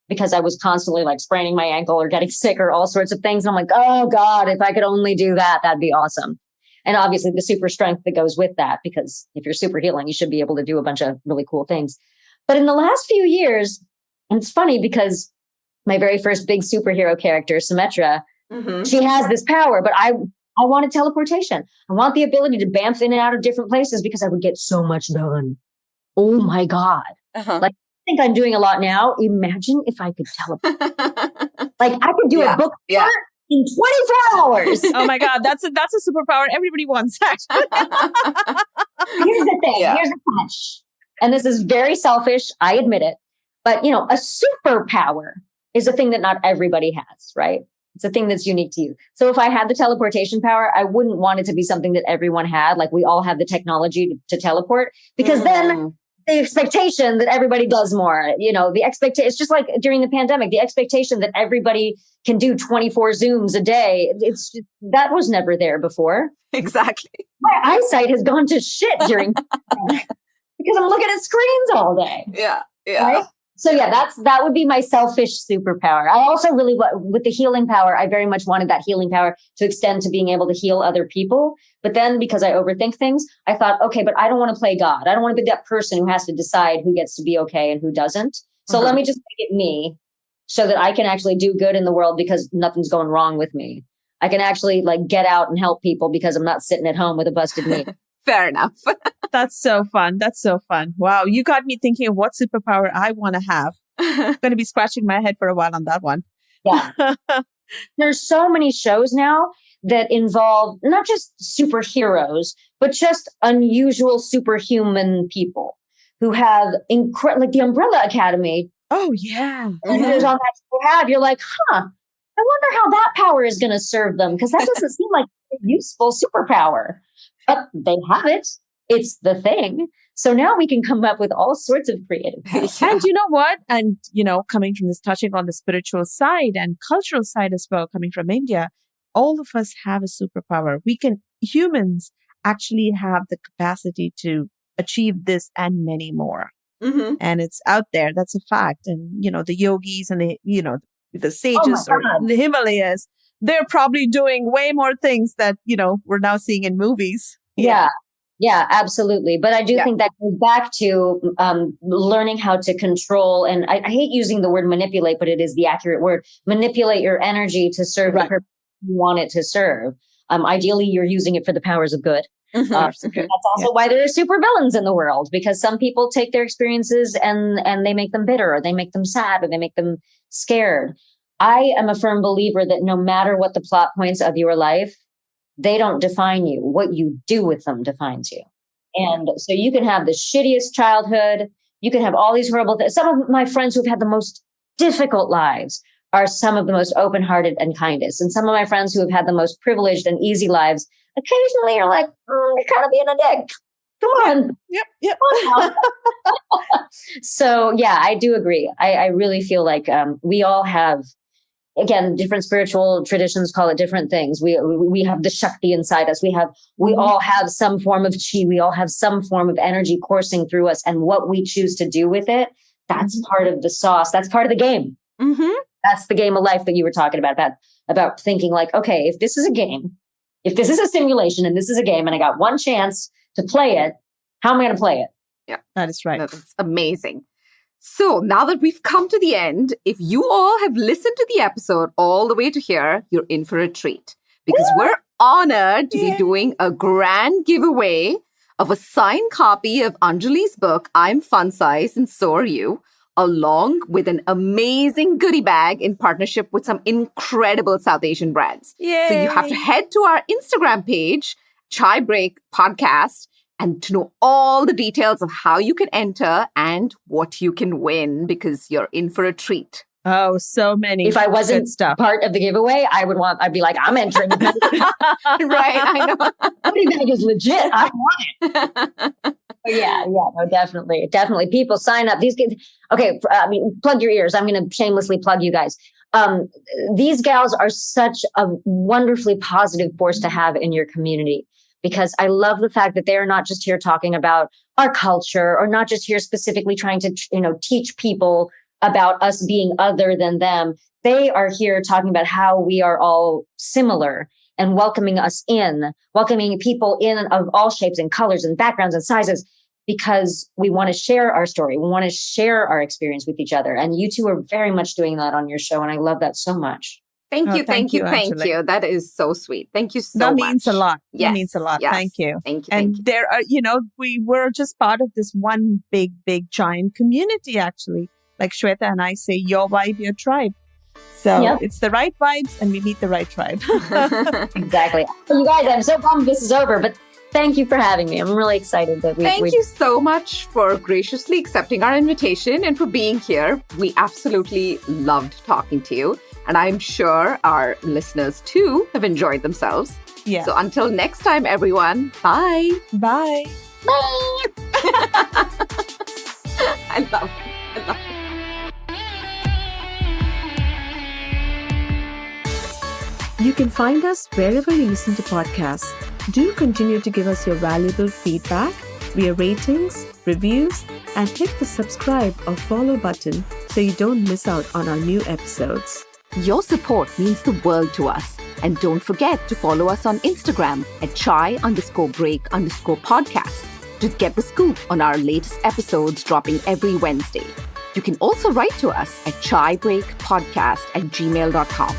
because I was constantly like spraining my ankle or getting sick or all sorts of things. And I'm like, oh God, if I could only do that, that'd be awesome. And obviously the super strength that goes with that, because if you're super healing, you should be able to do a bunch of really cool things. But in the last few years, and it's funny because my very first big superhero character, Symmetra, she has this power, but I wanted teleportation. I want the ability to bamf in and out of different places because I would get so much done. Oh my God. Like, I think I'm doing a lot now. Imagine if I could teleport. Like I could do a book in 24 hours. Oh my God. That's a superpower everybody wants. Actually. Here's the thing. Here's the catch. And this is very selfish. I admit it. But a superpower is a thing that not everybody has, right? It's a thing that's unique to you. So if I had the teleportation power, I wouldn't want it to be something that everyone had. Like we all have the technology to teleport because then the expectation that everybody does more, the expectation, it's just like during the pandemic, the expectation that everybody can do 24 Zooms a day. That was never there before. Exactly. My eyesight has gone to shit during because I'm looking at screens all day. Yeah. Right? So that would be my selfish superpower. I also really, with the healing power, I very much wanted that healing power to extend to being able to heal other people. But then because I overthink things, I thought, okay, but I don't want to play God. I don't want to be that person who has to decide who gets to be okay and who doesn't. So let me just make it me so that I can actually do good in the world because nothing's going wrong with me. I can actually like get out and help people because I'm not sitting at home with a busted knee. Fair enough. That's so fun. That's so fun. Wow. You got me thinking of what superpower I want to have. I'm going to be scratching my head for a while on that one. Yeah. there's so many shows now that involve not just superheroes, but just unusual superhuman people who have like the Umbrella Academy. Oh, yeah. And there's on that you're like, I wonder how that power is going to serve them, because that doesn't seem like a useful superpower. But they have it. It's the thing. So now we can come up with all sorts of creative powers. And you know what? And, coming from this, touching on the spiritual side and cultural side as well, coming from India, all of us have a superpower. Humans actually have the capacity to achieve this and many more. Mm-hmm. And it's out there. That's a fact. And, the yogis and the sages or the Himalayas, they're probably doing way more things that, we're now seeing in movies. Yeah, absolutely. But I do think that goes back to learning how to control. And I hate using the word manipulate, but it is the accurate word. Manipulate your energy to serve the purpose you want it to serve. Ideally, you're using it for the powers of good. Mm-hmm. That's also why there are supervillains in the world, because some people take their experiences and they make them bitter, or they make them sad, or they make them scared. I am a firm believer that no matter what the plot points of your life, they don't define you. What you do with them defines you. And so you can have the shittiest childhood. You can have all these horrible things. Some of my friends who've had the most difficult lives are some of the most open-hearted and kindest. And some of my friends who have had the most privileged and easy lives occasionally are like, you're kind of being a dick. Come on. Yep. So yeah, I do agree. I really feel like we all have, again, different spiritual traditions call it different things. We have the Shakti inside us. We all have some form of chi. We all have some form of energy coursing through us. And what we choose to do with it, that's part of the sauce. That's part of the game. Mm-hmm. That's the game of life that you were talking about thinking like, okay, if this is a game, if this is a simulation and this is a game and I got one chance to play it, how am I going to play it? Yeah, that is right. That's amazing. So now that we've come to the end, if you all have listened to the episode all the way to here, you're in for a treat, because we're honored to be doing a grand giveaway of a signed copy of Anjali's book, I'm Fun Size and So Are You, along with an amazing goodie bag in partnership with some incredible South Asian brands. Yay. So you have to head to our Instagram page, Chai Break Podcast, and to know all the details of how you can enter and what you can win, because you're in for a treat. Oh, so many. If I wasn't stuff. part of the giveaway, I'd be like, I'm entering. Right, I know. Goodie bag is legit. I want it. No, definitely. People sign up. These kids. Okay, plug your ears. I'm going to shamelessly plug you guys. These gals are such a wonderfully positive force to have in your community, because I love the fact that they are not just here talking about our culture, or not just here specifically trying to, teach people about us being other than them. They are here talking about how we are all similar and welcoming people in of all shapes and colors and backgrounds and sizes, because we want to share our story. We want to share our experience with each other. And you two are very much doing that on your show. And I love that so much. Thank you. Angela. That is so sweet. Thank you so much. That much. means a lot. Yes. That means a lot. Yes. Thank you. Thank you. And there are, we were just part of this one big, giant community, actually. Like Shweta and I say, your vibe, your tribe. So It's the right vibes and we meet the right tribe. Exactly. You guys, I'm so bummed this is over, but thank you for having me. I'm really excited that Thank you so much for graciously accepting our invitation and for being here. We absolutely loved talking to you. And I'm sure our listeners too have enjoyed themselves. Yeah. So until next time, everyone, bye. Bye. Bye. I love it. You can find us wherever you listen to podcasts. Do continue to give us your valuable feedback via ratings, reviews, and hit the subscribe or follow button so you don't miss out on our new episodes. Your support means the world to us. And don't forget to follow us on Instagram at chai_break_podcast to get the scoop on our latest episodes dropping every Wednesday. You can also write to us at chaibreakpodcast@gmail.com.